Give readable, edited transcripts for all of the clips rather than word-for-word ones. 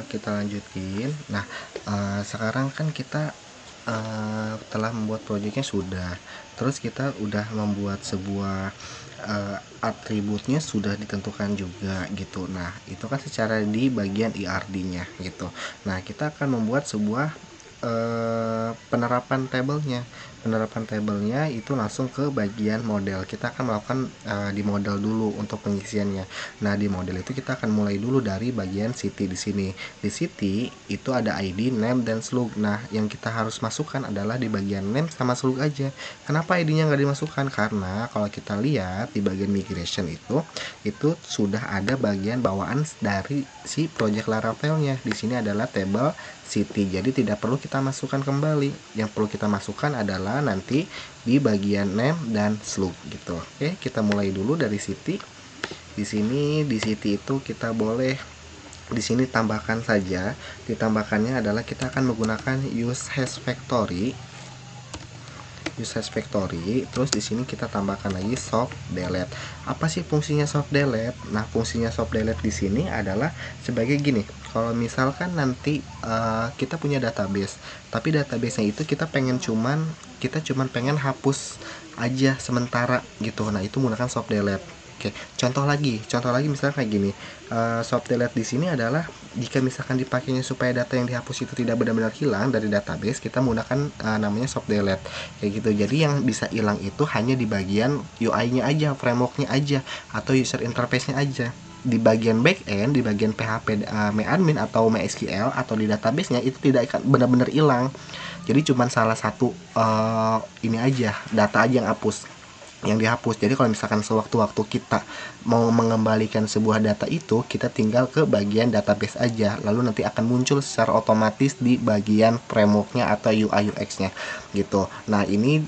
Kita lanjutin. Nah, sekarang kan kita telah membuat proyeknya sudah, terus kita udah membuat sebuah atributnya sudah ditentukan juga gitu. Nah, itu kan secara di bagian IRD-nya gitu. Nah, kita akan membuat sebuah penerapan tabelnya. Penerapan tabelnya itu langsung ke bagian model. Kita akan melakukan di model dulu untuk pengisiannya. Nah, di model itu kita akan mulai dulu dari bagian city di sini. Di city itu ada ID, name, dan slug. Nah, yang kita harus masukkan adalah di bagian name sama slug aja. Kenapa ID-nya nggak dimasukkan? Karena kalau kita lihat di bagian migration itu sudah ada bagian bawaan dari si project Laravel-nya. Di sini adalah table city, jadi tidak perlu kita masukkan kembali. Yang perlu kita masukkan adalah nanti di bagian name dan slug gitu. Oke, kita mulai dulu dari city. Di sini di city itu kita boleh di sini tambahkan saja. Ditambahkannya adalah kita akan menggunakan use hash factory. Terus di sini kita tambahkan lagi soft delete. Apa sih fungsinya soft delete? Nah, fungsinya soft delete di sini adalah sebagai gini. Kalau misalkan nanti kita punya database, tapi databasenya itu kita cuman pengen hapus aja sementara gitu. Nah, itu menggunakan soft delete. Oke, contoh lagi misalnya kayak gini. Soft delete di sini adalah jika misalkan dipakainya supaya data yang dihapus itu tidak benar-benar hilang dari database, kita menggunakan namanya soft delete kayak gitu. Jadi yang bisa hilang itu hanya di bagian UI-nya aja, framework-nya aja, atau user interface-nya aja. Di bagian backend, di bagian PHP admin atau MySQL atau di database-nya itu tidak akan benar-benar hilang. Jadi cuma salah satu ini aja, data aja yang dihapus. Jadi kalau misalkan sewaktu-waktu kita mau mengembalikan sebuah data itu, kita tinggal ke bagian database aja, lalu nanti akan muncul secara otomatis di bagian frameworknya atau UI UX-nya gitu. Nah, ini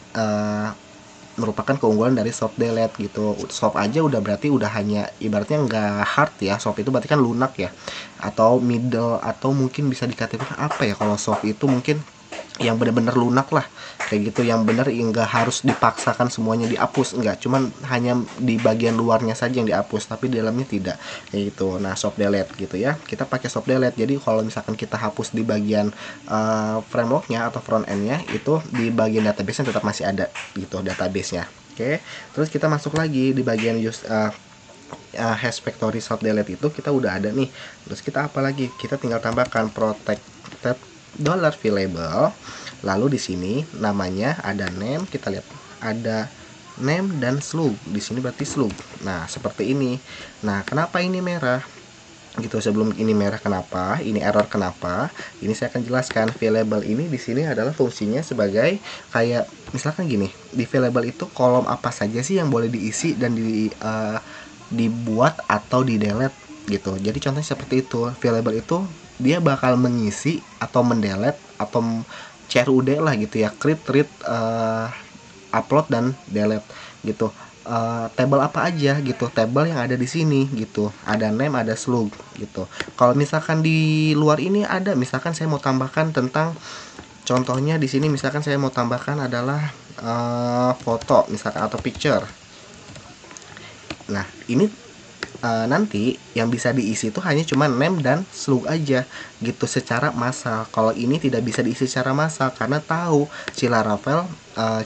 merupakan keunggulan dari soft delete gitu. Soft aja udah berarti udah hanya ibaratnya nggak hard ya. Soft itu berarti kan lunak ya, atau middle, atau mungkin bisa dikatakan apa ya, kalau soft itu mungkin yang benar-benar lunak lah kayak gitu, yang benar enggak harus dipaksakan semuanya dihapus, enggak, cuman hanya di bagian luarnya saja yang dihapus tapi di dalamnya tidak kayak gitu. Nah, soft delete gitu ya, kita pakai soft delete. Jadi kalau misalkan kita hapus di bagian frameworknya atau front endnya, itu di bagian database tetap masih ada gitu database nya. Oke, terus kita masuk lagi di bagian use hash factory soft delete itu kita udah ada nih. Terus kita apa lagi, kita tinggal tambahkan protected $variable. Lalu di sini namanya ada name, kita lihat ada name dan slug. Di sini berarti slug. Nah, seperti ini. Nah, kenapa ini merah? Gitu. Sebelum ini merah kenapa? Ini error kenapa? Ini saya akan jelaskan. Variable ini di sini adalah fungsinya sebagai kayak misalkan gini. Di variable itu kolom apa saja sih yang boleh diisi dan dibuat atau di delete gitu. Jadi contohnya seperti itu. Variable itu dia bakal mengisi atau mendelete atau CRUD lah gitu ya, create, read, upload, dan delete gitu. Table apa aja gitu, table yang ada di sini gitu, ada name, ada slug gitu. Kalau misalkan di luar ini ada, misalkan saya mau tambahkan tentang, contohnya di sini misalkan saya mau tambahkan adalah foto misalkan atau picture. Nah, ini nanti yang bisa diisi itu hanya cuma name dan slug aja gitu secara massal. Kalau ini tidak bisa diisi secara massal karena tahu si Laravel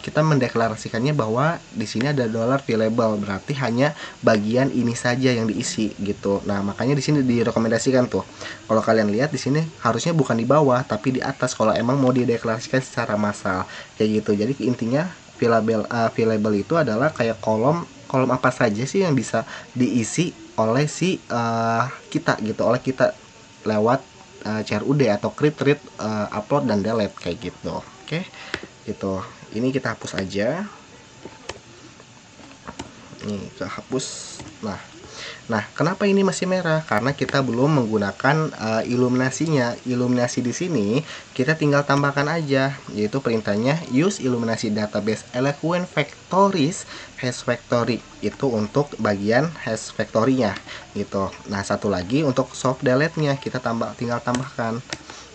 kita mendeklarasikannya bahwa di sini ada $variable, berarti hanya bagian ini saja yang diisi gitu. Nah, makanya di sini direkomendasikan tuh. Kalau kalian lihat di sini harusnya bukan di bawah tapi di atas kalau emang mau dideklarasikan secara massal kayak gitu. Jadi intinya variable itu adalah kayak kolom apa saja sih yang bisa diisi oleh si kita gitu, oleh kita lewat CRUD atau create, read, upload, dan delete kayak gitu. Oke, gitu. Ini kita hapus aja. Nih, kehapus. Nah, kenapa ini masih merah? Karena kita belum menggunakan iluminasinya. Iluminasi di sini kita tinggal tambahkan aja, yaitu perintahnya use illuminasi database eloquent factories hash factory. Itu untuk bagian hash factory-nya gitu. Nah, satu lagi untuk soft delete-nya kita tinggal tambahkan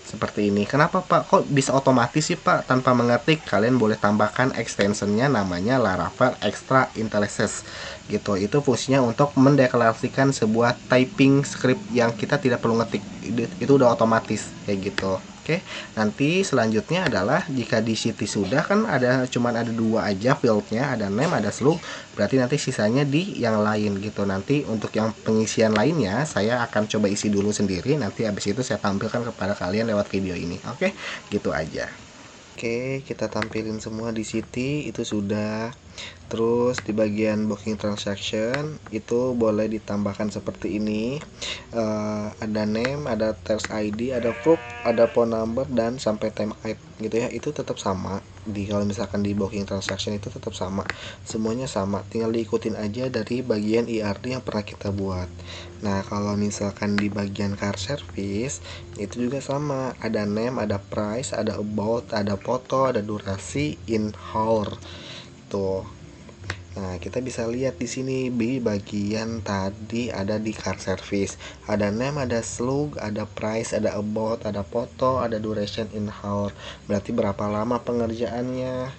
seperti ini. Kenapa Pak kok bisa otomatis sih Pak tanpa mengetik? Kalian boleh tambahkan extensionnya namanya Laravel Extra Intelligence gitu. Itu fungsinya untuk mendeklarasikan sebuah typing script yang kita tidak perlu ngetik. Itu udah otomatis kayak gitu. Oke, nanti selanjutnya adalah jika di city sudah kan cuman ada dua aja fieldnya, ada name, ada slug, berarti nanti sisanya di yang lain gitu. Nanti untuk yang pengisian lainnya saya akan coba isi dulu sendiri, nanti habis itu saya tampilkan kepada kalian lewat video ini. Oke, gitu aja. Oke, kita tampilin semua di city itu sudah. Terus di bagian booking transaction itu boleh ditambahkan seperti ini. Ada name, ada task ID, ada proof, ada phone number, dan sampai time out gitu ya. Itu tetap sama. Kalau misalkan di booking transaction itu tetap sama. Semuanya sama. Tinggal diikutin aja dari bagian ERD yang pernah kita buat. Nah, kalau misalkan di bagian car service itu juga sama. Ada name, ada price, ada about, ada foto, ada durasi, in hour. Tuh. Nah, kita bisa lihat di sini di bagian tadi ada di car service. Ada name, ada slug, ada price, ada about, ada foto, ada duration in hour. Berarti berapa lama pengerjaannya.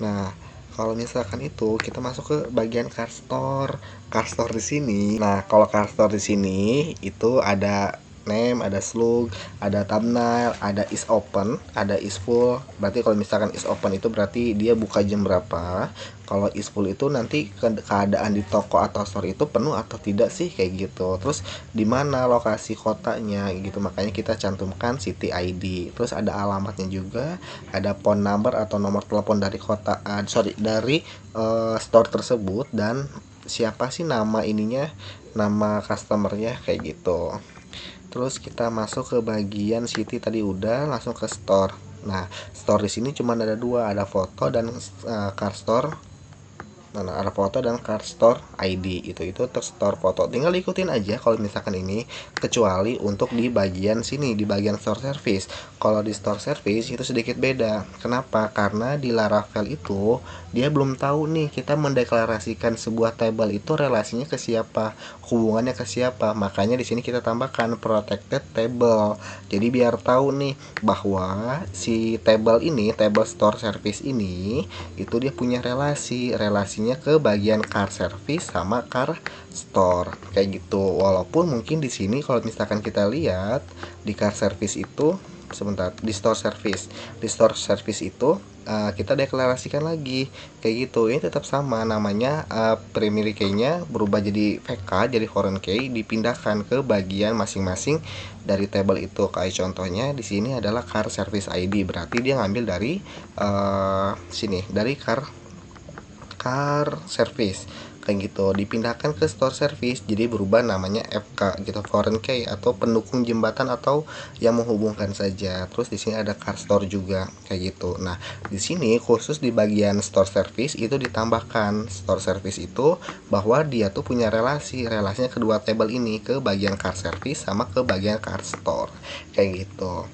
Nah, kalau misalkan itu kita masuk ke bagian car store. Car store di sini. Nah, kalau car store di sini itu ada name, ada slug, ada thumbnail, ada is open, ada is full. Berarti kalau misalkan is open itu berarti dia buka jam berapa. Kalau is full itu nanti keadaan di toko atau store itu penuh atau tidak sih kayak gitu. Terus di mana lokasi kotanya gitu. Makanya kita cantumkan city ID. Terus ada alamatnya juga, ada phone number atau nomor telepon dari kota dari store tersebut, dan siapa sih nama ininya, nama customernya kayak gitu. Terus kita masuk ke bagian city tadi udah, langsung ke store. Nah, store di sini cuma ada dua, ada foto dan car store. Nah, ada foto dan car store ID itu untuk store foto. Tinggal ikutin aja kalau misalkan ini, kecuali untuk di bagian sini, di bagian store service. Kalau di store service itu sedikit beda. Kenapa? Karena di Laravel itu dia belum tahu nih kita mendeklarasikan sebuah table itu relasinya ke siapa, hubungannya ke siapa. Makanya di sini kita tambahkan protected table. Jadi biar tahu nih bahwa si table ini, table store service ini itu dia punya relasinya ke bagian car service sama car store kayak gitu. Walaupun mungkin di sini kalau misalkan kita lihat di car service itu, sebentar, di store service itu kita deklarasikan lagi kayak gitu. Ini tetap sama namanya, primary key-nya berubah jadi VK, jadi foreign key, dipindahkan ke bagian masing-masing dari table itu. Kayak contohnya di sini adalah car service ID, berarti dia ngambil dari sini, dari car service kayak gitu, dipindahkan ke store service, jadi berubah namanya FK gitu, foreign key atau pendukung jembatan atau yang menghubungkan saja. Terus di sini ada car store juga kayak gitu. Nah, di sini khusus di bagian store service itu ditambahkan store service itu bahwa dia tuh punya relasinya kedua table ini ke bagian car service sama ke bagian car store kayak gitu.